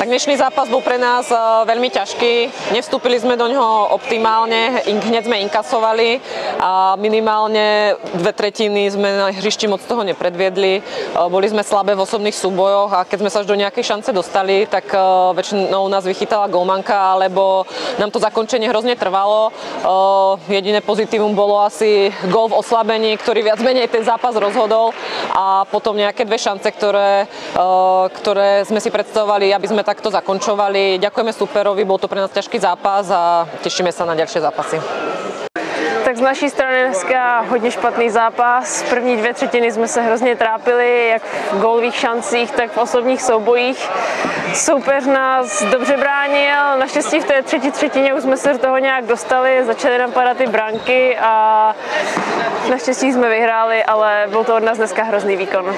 Tak dnešný zápas bol pre nás veľmi ťažký. Nevstúpili sme do ňoho optimálne, hneď sme inkasovali a minimálne 2/3 sme na hřišti moc toho nepredviedli. Boli sme slabé v osobných súbojoch a keď sme sa až do nejakej šance dostali, tak väčšinou nás vychytala golmanka, alebo nám to zakončenie hrozne trvalo. Jediné pozitívum bolo asi gól v oslabení, ktorý viac menej ten zápas rozhodol, a potom nejaké dve šance, ktoré sme si predstavovali, aby sme takto zakončovali. Ďakujeme superovi, bol to pre nás ťažký zápas a tešíme sa na ďalšie zápasy. Tak z naší strany dneska hodně špatný zápas. První 2/3 jsme se hrozně trápili, jak v gólových šancích, tak v osobních soubojích. Soupeř nás dobře bránil, naštěstí v té třetí třetině už jsme se do toho nějak dostali, začali napadat ty branky a naštěstí jsme vyhráli, ale byl to od nás dneska hrozný výkon.